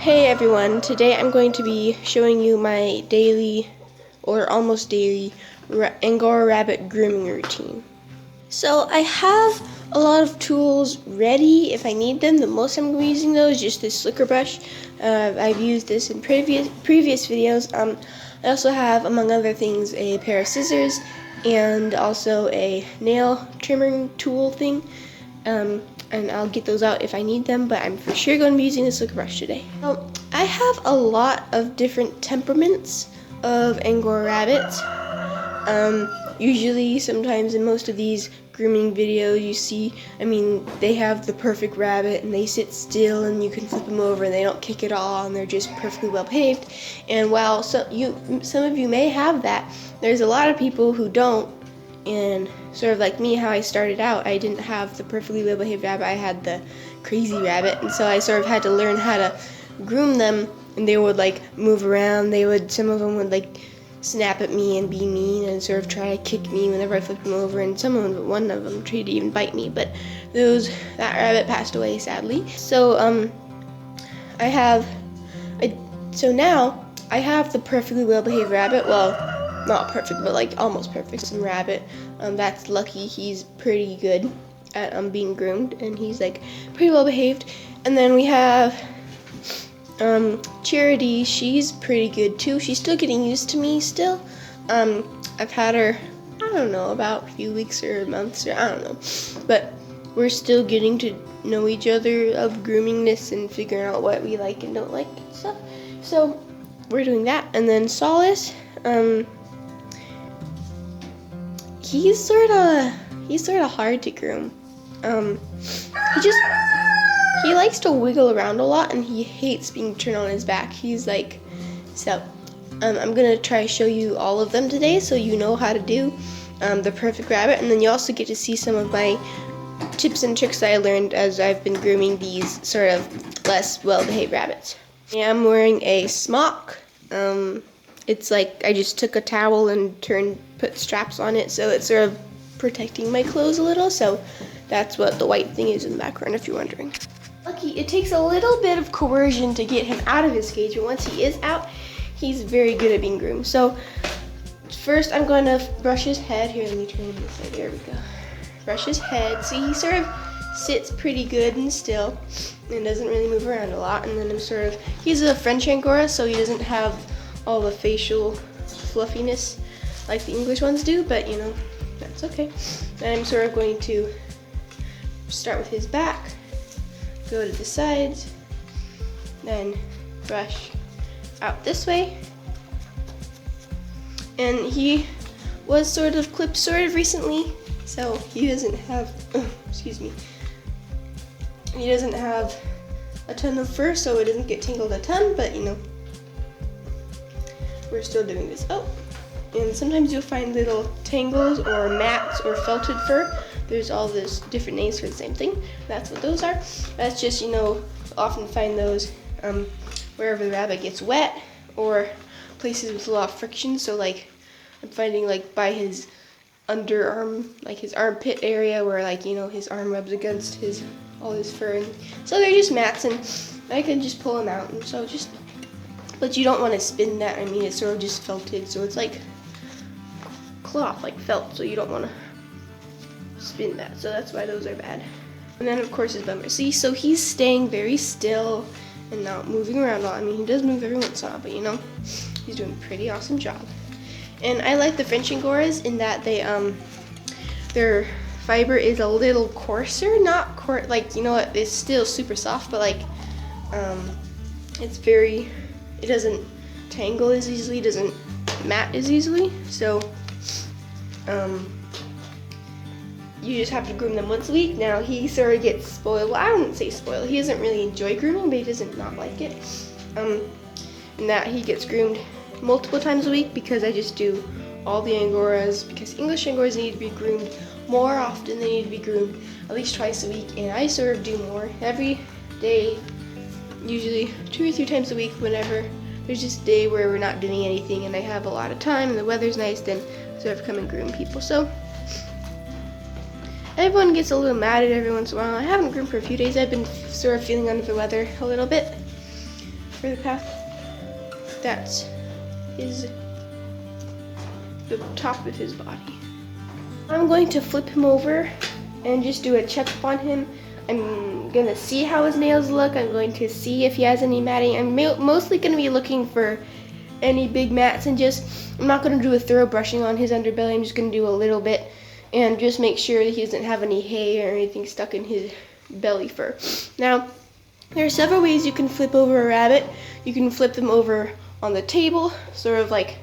Hey everyone, today I'm going to be showing you my daily or almost daily Angora rabbit grooming routine. So I have a lot of tools ready if I need them. The most I'm going to be using though is just this slicker brush. I've used this in previous videos. I also have, among other things, a pair of scissors and also a nail trimming tool thing. And I'll get those out if I need them, but I'm for sure going to be using this slicker brush today. I have a lot of different temperaments of Angora rabbits. Usually, sometimes in most of these grooming videos you see, they have the perfect rabbit and they sit still and you can flip them over and they don't kick at all and they're just perfectly well behaved. And while some of you may have that, there's a lot of people who don't. And sort of like me, how I started out, I didn't have the perfectly well behaved rabbit, I had the crazy rabbit, and so I sort of had to learn how to groom them. And they would like move around, some of them would like snap at me and be mean and sort of try to kick me whenever I flipped them over, and one of them tried to even bite me, but that rabbit passed away sadly. So now I have the perfectly well behaved rabbit. Well, not perfect, but like almost perfect. Some rabbit that's lucky. He's pretty good at being groomed, and he's like pretty well behaved. And then we have Charity. She's pretty good too. She's still getting used to me still. I've had her, I don't know, about a few weeks or months, or I don't know, but we're still getting to know each other of groomingness and figuring out what we like and don't like and stuff. So we're doing that. And then Solace, he's sort of hard to groom. He likes to wiggle around a lot and he hates being turned on his back. I'm gonna try to show you all of them today so you know how to do the perfect rabbit, and then you also get to see some of my tips and tricks that I learned as I've been grooming these sort of less well-behaved rabbits. I'm wearing a smock. It's like I just took a towel and put straps on it, so it's sort of protecting my clothes a little. So that's what the white thing is in the background, if you're wondering. Lucky, it takes a little bit of coercion to get him out of his cage, but once he is out, he's very good at being groomed. So first I'm going to brush his head. Here, let me turn him this way. There we go. Brush his head. See, he sort of sits pretty good and still and doesn't really move around a lot. And then he's a French Angora, so he doesn't have all the facial fluffiness like the English ones do, but that's okay. Then I'm sort of going to start with his back, go to the sides, then brush out this way. And he was sort of clipped recently, so he doesn't have, he doesn't have a ton of fur, so it doesn't get tangled a ton, but we're still doing this. And sometimes you'll find little tangles or mats or felted fur. There's all this different names for the same thing. That's what those are. That's just, often find those wherever the rabbit gets wet or places with a lot of friction. So like I'm finding like by his underarm, like his armpit area where his arm rubs against all his fur. And so they're just mats, and I can just pull them out. And so but you don't want to spin that. It's sort of just felted, so it's like cloth, like felt, so you don't want to spin that. So that's why those are bad. And then of course his bummer. See, so he's staying very still and not moving around a lot. He does move every once in a while, but he's doing a pretty awesome job. And I like the French Angoras in that their fiber is a little coarser, not it's still super soft, but it doesn't tangle as easily, doesn't mat as easily. So you just have to groom them once a week. Now he sort of gets spoiled. Well, I wouldn't say spoiled. He doesn't really enjoy grooming, but he doesn't not like it. And that he gets groomed multiple times a week because I just do all the Angoras, because English Angoras need to be groomed more often. They need to be groomed at least twice a week, and I sort of do more every day, usually 2 or 3 times a week. Whenever there's just a day where we're not doing anything and I have a lot of time and the weather's nice, then I sort of come and groom people. So everyone gets a little mad at it every once in a while. I haven't groomed for a few days. I've been sort of feeling under the weather a little bit. for the past. That's the top of his body. I'm going to flip him over and just do a checkup on him. I'm gonna see how his nails look. I'm going to see if he has any matting. I'm mostly gonna be looking for any big mats, and I'm not gonna do a thorough brushing on his underbelly. I'm just gonna do a little bit and just make sure that he doesn't have any hay or anything stuck in his belly fur. Now, there are several ways you can flip over a rabbit. You can flip them over on the table, sort of like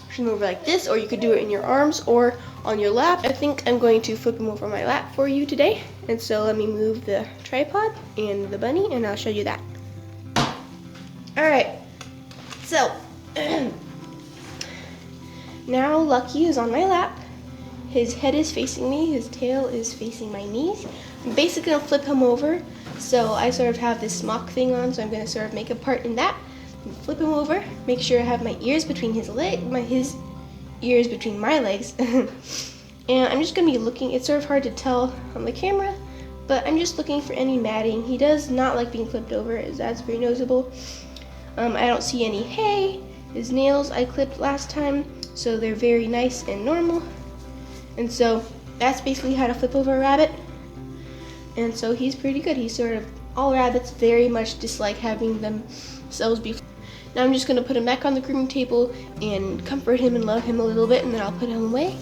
push them over like this, or you could do it in your arms or on your lap. I think I'm going to flip him over on my lap for you today. And so let me move the tripod and the bunny and I'll show you that. Alright, so now Lucky is on my lap. His head is facing me, his tail is facing my knees. I'm basically gonna flip him over. So I sort of have this smock thing on, so I'm gonna sort of make a part in that. Flip him over, make sure I have my ears between his ears between my legs. And I'm just gonna be looking. It's sort of hard to tell on the camera, but I'm just looking for any matting. He does not like being flipped over, as that's very noticeable. I don't see any hay. His nails I clipped last time, so they're very nice and normal. And so that's basically how to flip over a rabbit. And so he's pretty good. He's sort of, all rabbits very much dislike having themselves be. Now I'm just gonna put him back on the grooming table and comfort him and love him a little bit, and then I'll put him away,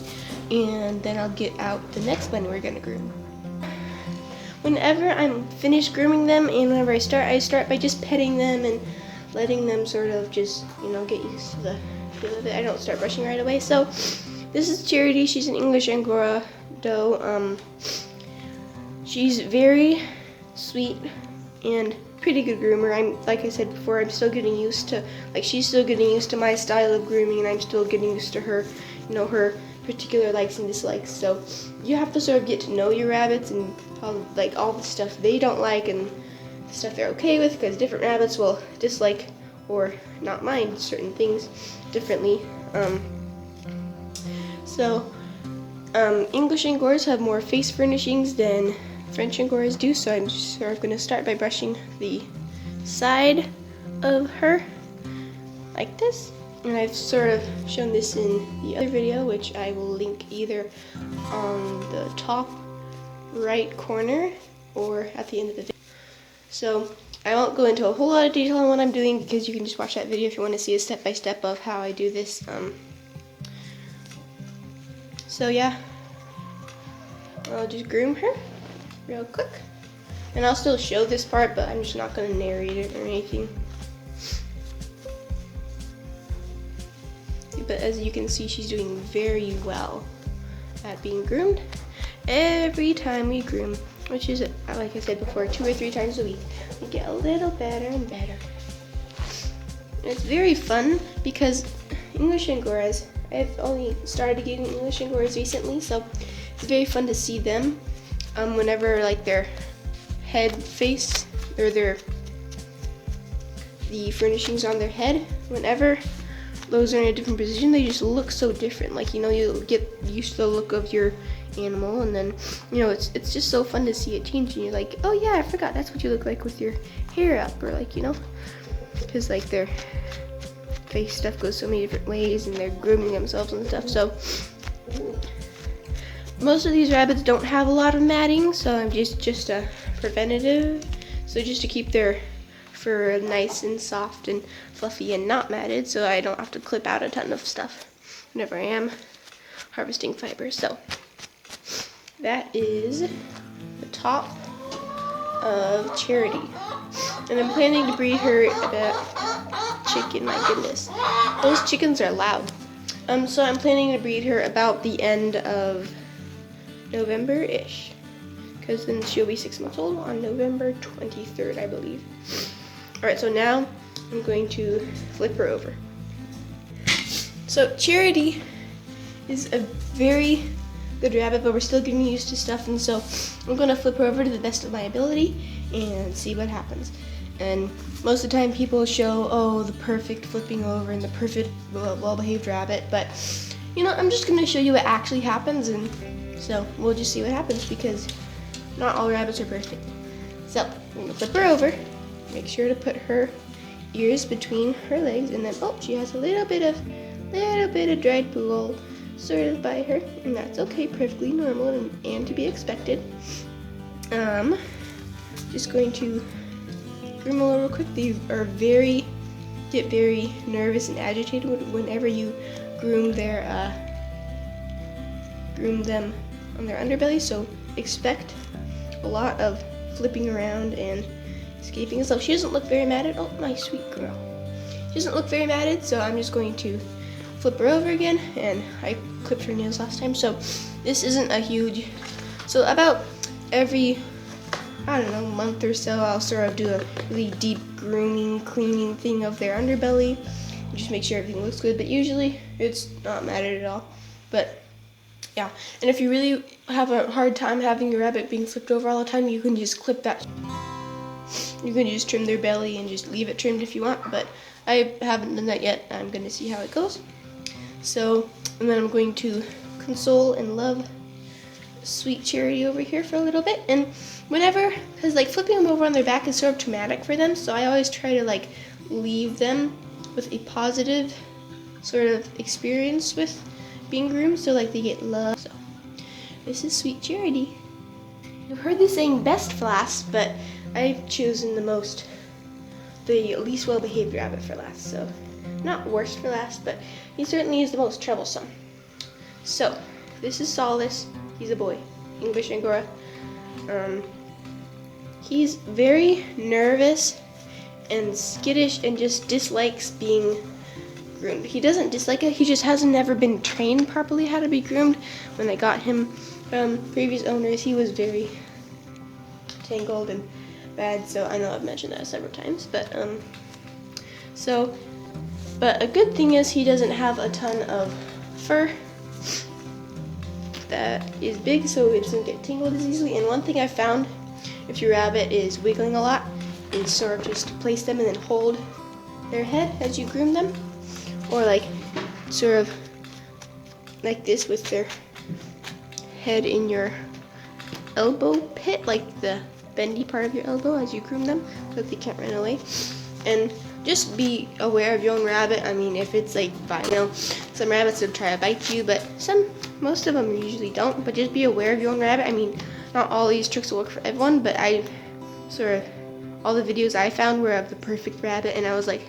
and then I'll get out the next bunny we're gonna groom. Whenever I'm finished grooming them and whenever I start by just petting them and letting them sort of just, get used to the feel of it. I don't start brushing right away. So this is Charity. She's an English Angora doe. She's very sweet and pretty good groomer. Like I said before, I'm still getting used to, she's still getting used to my style of grooming, and I'm still getting used to her, her particular likes and dislikes. So you have to sort of get to know your rabbits and all the stuff they don't like and the stuff they're okay with, because different rabbits will dislike or not mind certain things differently. English Angoras have more face furnishings than French Angoras do, so I'm sort of going to start by brushing the side of her like this. And I've sort of shown this in the other video, which I will link either on the top right corner or at the end of the video. So I won't go into a whole lot of detail on what I'm doing, because you can just watch that video if you want to see a step-by-step of how I do this. So yeah, I'll just groom her real quick. And I'll still show this part, but I'm just not going to narrate it or anything. But as you can see, she's doing very well at being groomed. Every time we groom, which is, like I said before, 2 or 3 times a week, we get a little better and better. And it's very fun because English Angoras, I've only started getting English Angoras recently, so it's very fun to see them whenever their head face or the furnishings on their head, whenever those are in a different position, they just look so different. You get used to the look of your animal, and then it's just so fun to see it change, and you're like, oh yeah, I forgot that's what you look like with your hair up, or because their face stuff goes so many different ways, and they're grooming themselves and stuff. So most of these rabbits don't have a lot of matting, so I'm just a preventative, so just to keep their fur nice and soft and fluffy and not matted, so I don't have to clip out a ton of stuff whenever I am harvesting fibers. So that is the top of Charity, and I'm planning to breed her about chicken. My goodness, those chickens are loud. So I'm planning to breed her about the end of November-ish, because then she'll be 6 months old on November 23rd, I believe. Alright, so now I'm going to flip her over. So Charity is a very good rabbit, but we're still getting used to stuff, and so I'm going to flip her over to the best of my ability and see what happens. And most of the time people show, the perfect flipping over and the perfect well-behaved rabbit, but I'm just going to show you what actually happens, and so we'll just see what happens, because not all rabbits are perfect. So I'm going to flip her over, make sure to put her ears between her legs, and then oh, she has a little bit of dried poo all sort of by her, and that's okay, perfectly normal and to be expected. Just going to groom a little quick. They are get very nervous and agitated whenever you groom them on their underbelly, so expect a lot of flipping around and escaping and stuff. She doesn't look very mad at oh, my sweet girl. She doesn't look very mad, so I'm just going to flip her over again, and I clipped her nails last time, so this isn't a huge, so about every, I don't know, month or so, I'll sort of do a really deep grooming, cleaning thing of their underbelly, and just make sure everything looks good, but usually it's not matted at all. But yeah, and if you really have a hard time having your rabbit being flipped over all the time, you can just clip that. You can just trim their belly and just leave it trimmed if you want, but I haven't done that yet. I'm going to see how it goes. So, and then I'm going to console and love sweet Charity over here for a little bit, and whenever, because like flipping them over on their back is sort of traumatic for them, so I always try to like leave them with a positive sort of experience with being groomed, so like they get love. So this is sweet Charity. You've heard the saying best for last, but I've chosen the least well-behaved rabbit for last, so not worst for last, but he certainly is the most troublesome. So this is Solace. He's a boy, English Angora. He's very nervous and skittish and just dislikes being groomed. He doesn't dislike it, he just hasn't never been trained properly how to be groomed. When I got him from previous owners, he was very tangled and bad, so I know I've mentioned that several times, but a good thing is he doesn't have a ton of fur that is big, so it doesn't get tingled as easily. And one thing I found, if your rabbit is wiggling a lot, is sort of just place them and then hold their head as you groom them, or like sort of like this with their head in your elbow pit, like the bendy part of your elbow as you groom them, so that they can't run away. And just be aware of your own rabbit. I mean, if it's like, some rabbits will try to bite you, but most of them usually don't, but just be aware of your own rabbit. I mean, not all these tricks will work for everyone, but all the videos I found were of the perfect rabbit, and I was like,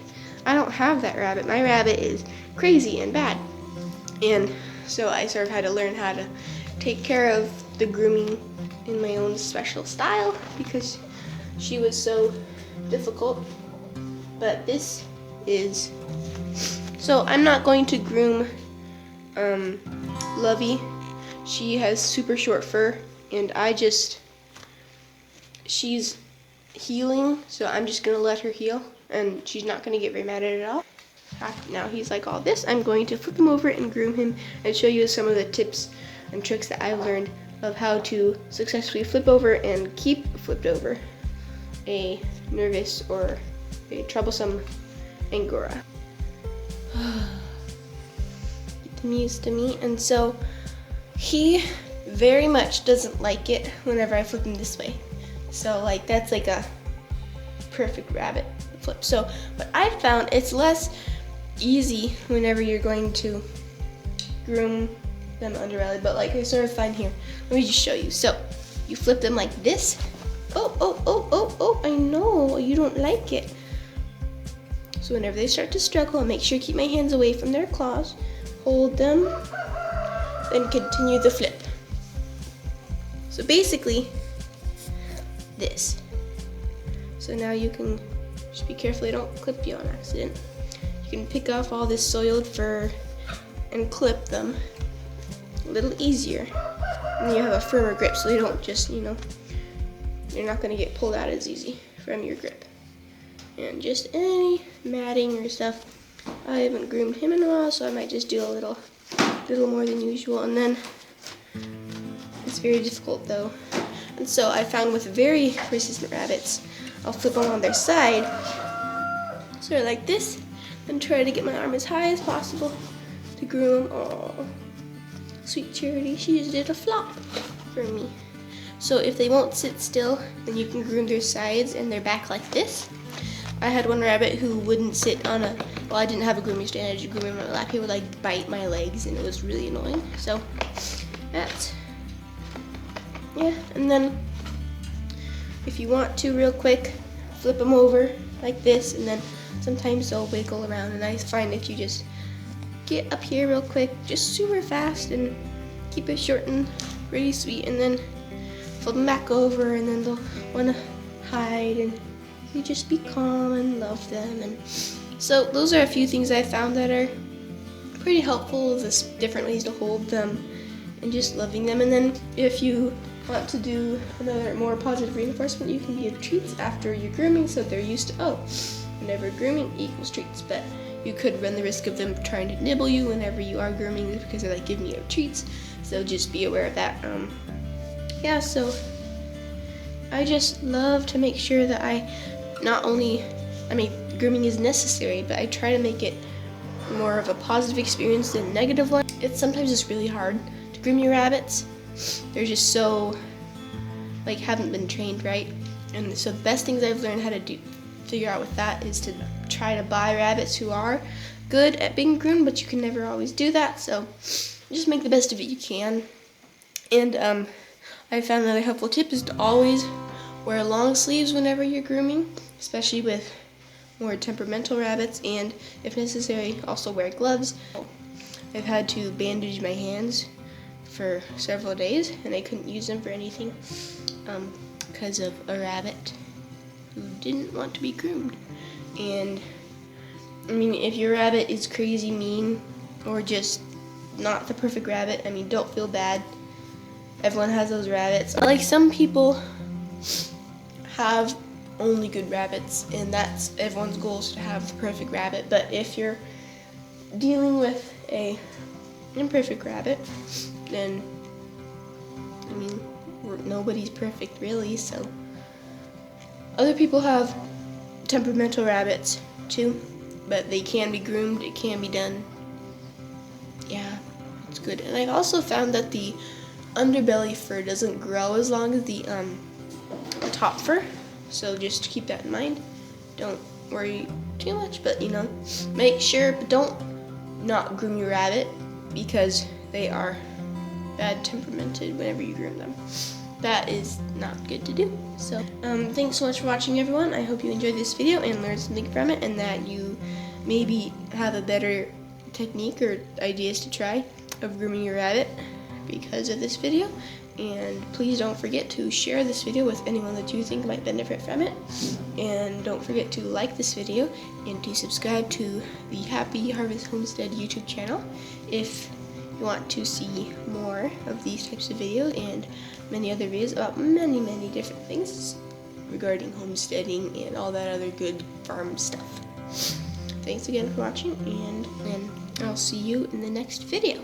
I don't have that rabbit. My rabbit is crazy and bad. And so I sort of had to learn how to take care of the grooming in my own special style, because she was so difficult. But this is, so I'm not going to groom Lovey. She has super short fur, and she's healing, so I'm just gonna let her heal, and she's not gonna get very mad at it at all. Now he's like all this, I'm going to flip him over and groom him and show you some of the tips and tricks that I've learned of how to successfully flip over and keep flipped over a nervous or a troublesome Angora. Get them used to me. And so he very much doesn't like it whenever I flip him this way. So like that's like a perfect rabbit flip. So what I found, it's less easy whenever you're going to groom them underbelly, but like I sort of find here, let me just show you. So you flip them like this. Oh, I know you don't like it. So whenever they start to struggle, I make sure to keep my hands away from their claws, hold them, then continue the flip. So basically this. So now you can just be careful they don't clip you on accident. You can pick off all this soiled fur and clip them a little easier. And you have a firmer grip, so they don't just, you're not gonna get pulled out as easy from your grip. And just any matting or stuff. I haven't groomed him in a while, so I might just do a little more than usual. And then it's very difficult though. And so I found with very resistant rabbits, I'll flip them on their side, sort of like this, and try to get my arm as high as possible to groom. Oh, sweet Charity, she just did a flop for me. So if they won't sit still, then you can groom their sides and their back like this. I had one rabbit who wouldn't sit on a, well, I didn't have a grooming stand, I just groomed him on my lap. He would like bite my legs and it was really annoying. So that's, yeah. And then if you want to real quick, flip them over like this, and then sometimes they'll wiggle around, and I find if you just get up here real quick, just super fast, and keep it short and really sweet, and then flip them back over, and then they'll want to hide, and you just be calm and love them. And so those are a few things I found that are pretty helpful, this different ways to hold them and just loving them. And then if you want to do another more positive reinforcement, you can give treats after your grooming so they're used to, oh, whenever grooming equals treats. But you could run the risk of them trying to nibble you whenever you are grooming because they're like giving you treats, so just be aware of that. Yeah, so I just love to make sure that I not only, I mean, grooming is necessary, but I try to make it more of a positive experience than a negative one. Sometimes it's really hard to groom your rabbits. They're just so, like, haven't been trained right. And so the best things I've learned how to figure out with that is to try to buy rabbits who are good at being groomed, but you can never always do that. So just make the best of it you can. And I found another helpful tip is to always wear long sleeves whenever you're grooming, especially with more temperamental rabbits, and if necessary, also wear gloves. I've had to bandage my hands for several days, and I couldn't use them for anything because of a rabbit who didn't want to be groomed. And I mean, if your rabbit is crazy mean or just not the perfect rabbit, I mean, don't feel bad. Everyone has those rabbits. Like, some people have only good rabbits, and that's everyone's goal, is to have the perfect rabbit. But if you're dealing with a imperfect rabbit, then I mean, nobody's perfect really. So other people have temperamental rabbits too, but they can be groomed, it can be done. Yeah, it's good. And I've also found that the underbelly fur doesn't grow as long as the top fur, so just keep that in mind. Don't worry too much, but you know, make sure, but don't not groom your rabbit because they are bad temperamented whenever you groom them. That is not good to do. So thanks so much for watching, everyone. I hope you enjoyed this video and learned something from it, and that you maybe have a better technique or ideas to try of grooming your rabbit because of this video. And please don't forget to share this video with anyone that you think might benefit from it. And don't forget to like this video and to subscribe to the Happy Harvest Homestead YouTube channel if you want to see more of these types of videos and many other videos about many different things regarding homesteading and all that other good farm stuff. Thanks again for watching, and I'll see you in the next video.